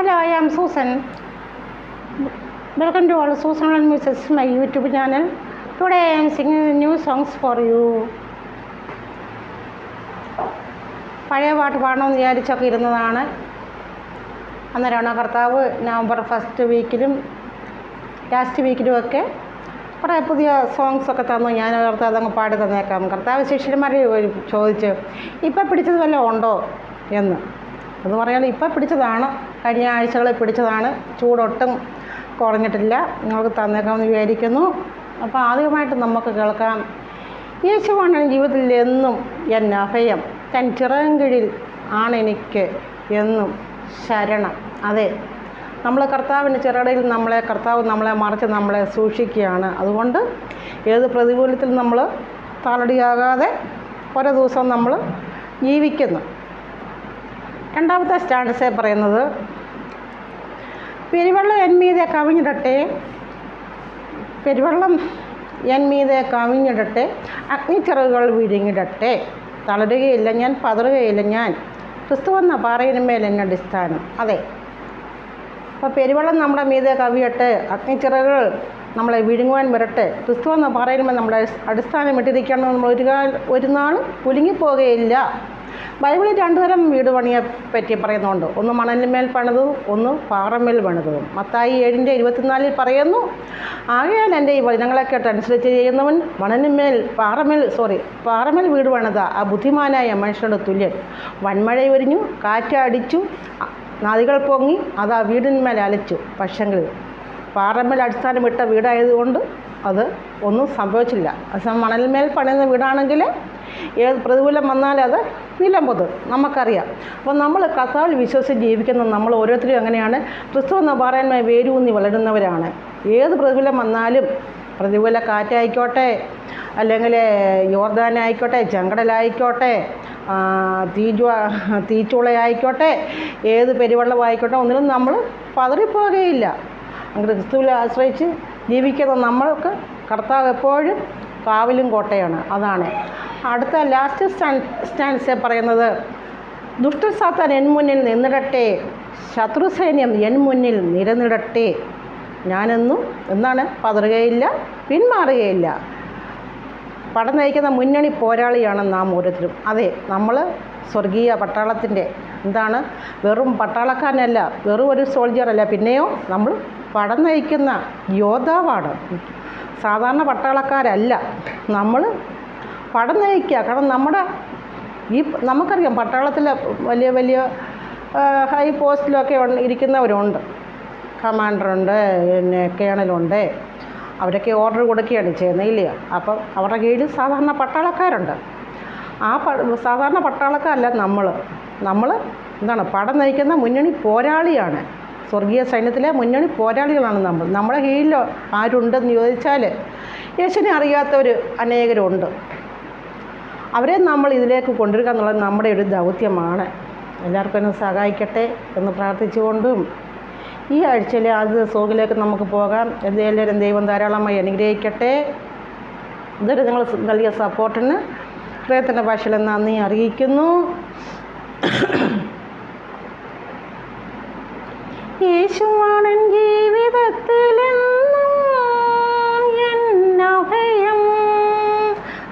Hello, I am Susan. Welcome to all Susan and Mrs. my YouTube channel. Today I am singing new songs for you. പഴയ പാട്ട് പാടണമെന്ന് വിചാരിച്ചൊക്കെ ഇരുന്നതാണ്. അന്നേരമാണ് കർത്താവ് November first വീക്കിലും last വീക്കിലുമൊക്കെ കുറേ പുതിയ സോങ്സൊക്കെ തന്നു. ഞാൻ ഓർത്ത് അതങ്ങ് പാടി തന്നേക്കാം. കർത്താവ് ശിഷ്യന്മാർ ചോദിച്ചു, ഇപ്പം പിടിച്ചത് വല്ലതും ഉണ്ടോ എന്ന്. അത് പറയാൻ ഇപ്പം പിടിച്ചതാണ്, കഴിഞ്ഞ ആഴ്ചകളിൽ പിടിച്ചതാണ്, ചൂടൊട്ടും കുറഞ്ഞിട്ടില്ല, നിങ്ങൾക്ക് തന്നേക്കാമെന്ന് വിചാരിക്കുന്നു. അപ്പോൾ ആദ്യമായിട്ട് നമുക്ക് കേൾക്കാം. യേശുവാണ് ജീവിതത്തിൽ എന്നും എൻ അഭയം, തൻ ചിറകിൽ ആണെനിക്ക് എന്നും ശരണം. അതെ, നമ്മൾ കർത്താവിൻ്റെ ചിറകിൽ കർത്താവ് നമ്മളെ മറിച്ച് നമ്മളെ സൂക്ഷിക്കുകയാണ്. അതുകൊണ്ട് ഏത് പ്രതികൂലത്തിൽ നമ്മൾ താളടിയാകാതെ ഓരോ ദിവസവും നമ്മൾ ജീവിക്കുന്നു. രണ്ടാമത്തെ സ്റ്റാൻഡ്സ് പറയുന്നത്, പെരുവെള്ളം എന്മീതെ കവിഞ്ഞിടട്ടെ, പെരുവെള്ളം എന്മീതെ കവിഞ്ഞിടട്ടെ, അഗ്നിച്ചിറകുകൾ വിഴുങ്ങിടട്ടെ, തളരുകയില്ല ഞാൻ, പതറുകയില്ല ഞാൻ, ക്രിസ്തുവെന്ന പാറയിന്മേൽ എന്നെ അടിസ്ഥാനം. അതെ, അപ്പോൾ പെരുവെള്ളം നമ്മുടെ മീതെ കവിയട്ടെ, അഗ്നിച്ചിറകുകൾ നമ്മളെ വിഴുങ്ങുവാൻ വരട്ടെ, ക്രിസ്തുവെന്ന പാറയിന്മേൽ നമ്മുടെ അടിസ്ഥാനം ഇട്ടിരിക്കണം. നമ്മൾ ഒരു നാൾ കുലുങ്ങിപ്പോകുകയില്ല. ബൈബിളിൽ രണ്ടുതരം വീട് പണിയെ പറ്റി പറയുന്നുണ്ട്. ഒന്ന് മണലിന്മേൽ പണിതതും ഒന്ന് പാറമേൽ പണിതതും. മത്തായി 7:24 പറയുന്നു, ആകയാൽ എൻ്റെ ഈ വചനങ്ങളെ കേട്ട് അനുസരിച്ച് ചെയ്യുന്നവൻ പാറമേൽ വീട് പണിത ആ ബുദ്ധിമാനായ മനുഷ്യരുടെ തുല്യൻ. വൻമഴ ഉരിഞ്ഞു, കാറ്റടിച്ചു, നദികൾ പൊങ്ങി, അത് ആ വീടിന്മേൽ അലച്ചു. പക്ഷെങ്കിൽ പാറമേൽ അടിസ്ഥാനമിട്ട വീടായതുകൊണ്ട് അത് ഒന്നും സംഭവിച്ചില്ല. അത് മണലിന്മേൽ പണിയുന്ന വീടാണെങ്കിൽ ഏത് പ്രതികൂലം വന്നാലും അത് നിലം പൊതും, നമുക്കറിയാം. അപ്പോൾ നമ്മൾ കർത്താവിൽ വിശ്വസിച്ച് ജീവിക്കുന്ന നമ്മൾ ഓരോരുത്തരും എങ്ങനെയാണ്? ക്രിസ്തു എന്ന പാറയിന്മേൽ വേരൂന്നി വളരുന്നവരാണ്. ഏത് പ്രതികൂലം വന്നാലും, പ്രതികൂല കാറ്റായിക്കോട്ടെ, അല്ലെങ്കിൽ യോർദാനായിക്കോട്ടെ, ചെങ്കടലായിക്കോട്ടെ, തീച്ചൂളയായിക്കോട്ടെ, ഏത് പെരുവെള്ളമായിക്കോട്ടെ, ഒന്നിനും നമ്മൾ പതറിപ്പോകുകയില്ല. അങ്ങനെ ക്രിസ്തുവിൽ ആശ്രയിച്ച് ജീവിക്കുന്ന നമ്മൾക്ക് കർത്താവ് എപ്പോഴും കാവലും കോട്ടയാണ്. അതാണ് അടുത്ത ലാസ്റ്റ് സ്റ്റാൻഡ്സ് പറയുന്നത്, ദുഷ്ടസാത്താൻ എൻ മുന്നിൽ നിന്നിടട്ടെ, ശത്രുസൈന്യം എൻ മുന്നിൽ നിരന്നിടട്ടെ, ഞാനെന്നും എന്താണ് പതറുകയില്ല, പിന്മാറുകയില്ല. പടം നയിക്കുന്ന മുന്നണി പോരാളിയാണ് നാം ഓരോരുത്തരും. അതെ, നമ്മൾ സ്വർഗീയ പട്ടാളത്തിൻ്റെ വെറും പട്ടാളക്കാരനല്ല, വെറും ഒരു സോൾജിയറല്ല, പിന്നെയോ നമ്മൾ പടം നയിക്കുന്ന യോദ്ധാവാണ്. സാധാരണ പട്ടാളക്കാരല്ല, നമ്മൾ പടം നയിക്കുക. കാരണം നമുക്കറിയാം പട്ടാളത്തിൽ വലിയ വലിയ ഹൈ പോസ്റ്റിലൊക്കെ ഇരിക്കുന്നവരുണ്ട്, കമാൻഡറുണ്ട്, പിന്നെ കേണലുണ്ട്. അവരൊക്കെ ഓർഡർ കൊടുക്കുകയാണ് ചെയ്യുന്നത്, ഇല്ല? അപ്പം അവരുടെ കീഴിൽ സാധാരണ പട്ടാളക്കാരുണ്ട്. ആ സാധാരണ പട്ടാളക്കാരല്ല നമ്മൾ പടം നയിക്കുന്ന മുന്നണി പോരാളിയാണ്. സ്വർഗീയ സൈന്യത്തിലെ മുന്നണി പോരാളികളാണ് നമ്മൾ. നമ്മുടെ കീഴിൽ ആരുണ്ടെന്ന് ചോദിച്ചാൽ യേശുവിനെ അറിയാത്തവർ അനേകരുണ്ട്. അവരെ നമ്മൾ ഇതിലേക്ക് കൊണ്ടുവരിക എന്നുള്ളത് നമ്മുടെ ഒരു ദൗത്യമാണ്. എല്ലാവർക്കും എന്നെ സഹായിക്കട്ടെ എന്ന് പ്രാർത്ഥിച്ചുകൊണ്ടും ഈ ആഴ്ചയിലെ ആദ്യ സോങ്ങിലേക്ക് നമുക്ക് പോകാം. എല്ലാവരും ദൈവം ധാരാളമായി അനുഗ്രഹിക്കട്ടെ. ഇതൊരു നിങ്ങൾ നൽകിയ സപ്പോർട്ടിന് ഹൃദയത്തിൻ്റെ ഭാഷയിൽ നന്ദി അറിയിക്കുന്നു. യേശുവാണ് ജീവിതത്തിലെന്നും എന്നഭയം,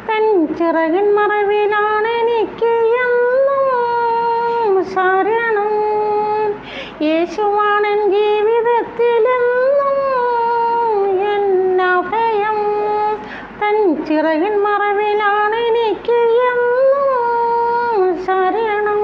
തൻ ചിറകിൻ മറവിലാണ് എനിക്ക് എന്നും ശരണം. യേശുവാണ് ജീവിതത്തിലെന്നും എന്നഭയം, തൻ ചിറകിൻ മറവിലാണ് എനിക്ക് എന്നും ശരണം.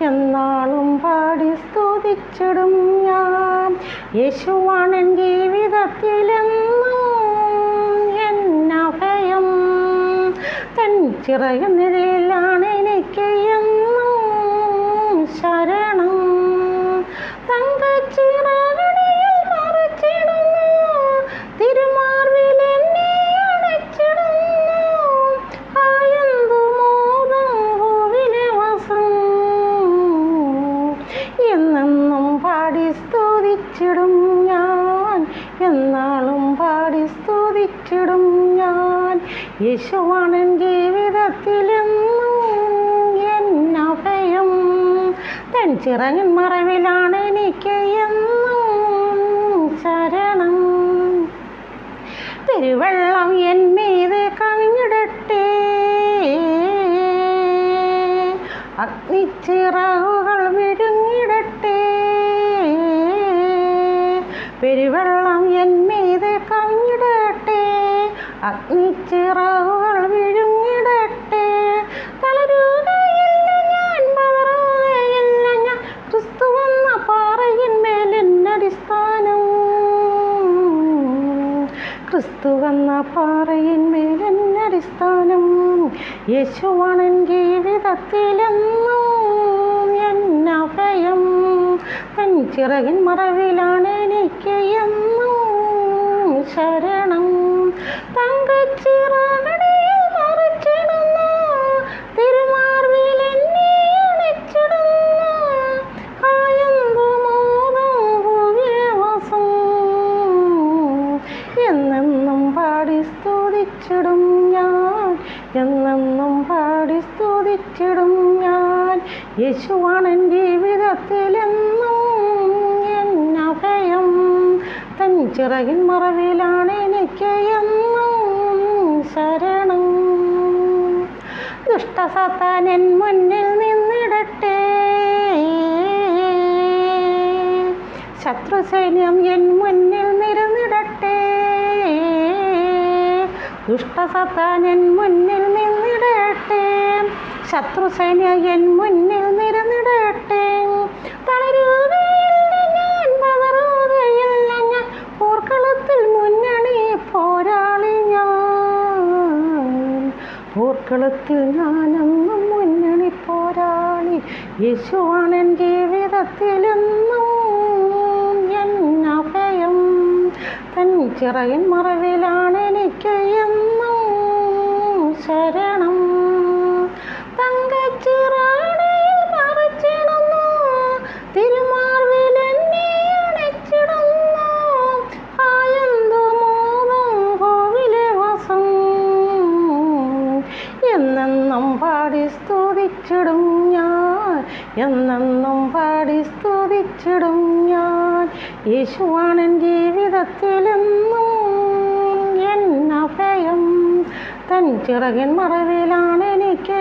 എന്നാളും പാടി സ്തുതിച്ചിടും ഞാൻ. യേശുവാണ് ജീവിതത്തിലെന്നും എന്നഭയം, തൻ ചിറകിലാണ് എനിക്ക് എന്നും ശരണം. തങ്കച്ചിറകടിയിൽ സ്തുതിച്ചിടും ഞാൻ, എന്നാളും പാടി സ്തുതിച്ചിടും ഞാൻ. യേശുവാണെൻ ജീവിതത്തിലെന്നും എന്നഭയം, തൻ ചിറകിൻ മറവിലാണ് എനിക്ക് എന്നും ശരണം. പെരുവെള്ളം എന്മീതെ കവിഞ്ഞിടട്ടെ, അഗ്നിച്ചിറകുകൾ വിഴുങ്ങിടട്ടെ. പെരുവെള്ളം എന്മീതെ കവിഞ്ഞിടട്ടെ, അഗ്നിച്ചിറകുകൾ വിഴുങ്ങിടട്ടെ. തളരുകയില്ല ഞാൻ, പതറുകയില്ല ഞാൻ, ക്രിസ്തുവെന്ന പാറയിന്മേൽ എന്നടിസ്ഥാനം. ക്രിസ്തുവെന്ന പാറയിന്മേൽ എന്നടിസ്ഥാനം. യേശുവാണെൻ ജീവിതത്തിലെന്നും എന്നഭയം, തൻ ചിറകിൻ മറവിലാണ് എനിക്ക് എന്നും ശരണം. തങ്കച്ചിറകടിയിൽ മറച്ചിടുന്നു, തിരുമാർവിൽ എന്നെ അണച്ചിടുന്നു. കായന്തു മോദം ഭൂവിവാസം, എന്നെന്നും പാടി സ്തുതിച്ചിടും ഞാൻ, എന്നെന്നും പാടി സ്തുതിച്ചിടും ഞാൻ. യേശുവാണെൻ ജീവിതത്തിലെന്നും എന്നഭയം, തൻ ചിറകിൻ മറവിലാണ് എനിക്ക് എന്നും ശരണം. ദുഷ്ടസാത്താൻ എൻ മുന്നിൽ നിന്നിടട്ടെ, ശത്രുസൈന്യം എൻ മുന്നിൽ നിരന്നിടട്ടെ. ദുഷ്ടസാത്താൻ എൻ മുന്നിൽ നിന്നിടട്ടെ, ശത്രുസൈന്യം എൻ മുന്നിൽ നിരന്നിടട്ടെ. തളരുകയില്ല ഞാൻ, പതറുകയില്ല ഞാൻ, പോർക്കളത്തിൽ മുന്നണി പോരാളി ഞാൻ. പോർക്കളത്തിൽ ഞാനെന്നും മുന്നണി പോരാളി. യേശുവാണെൻ ജീവിതത്തിലെന്നും എന്നഭയം, തൻ ചിറകിൻ മറവിലാണ് എനിക്ക് എന്നും ശരണം. തങ്കച്ചിറകടിയിൽ മറച്ചിടുന്നു, തിരുമാർവിൽ എന്നെ അണച്ചിടുന്നു. കായന്തു മോദം ഭൂവിലെ വാസം, എന്നെന്നും പാടി സ്തുതിച്ചിടും ഞാൻ, എന്നെന്നും പാടി സ്തുതിച്ചിടും ഞാൻ. യേശുവാണെൻ ജീവിതത്തിലെന്നും എന്നഭയം, തൻ ചിറകിൻ മറവിലാണ് എനിക്ക്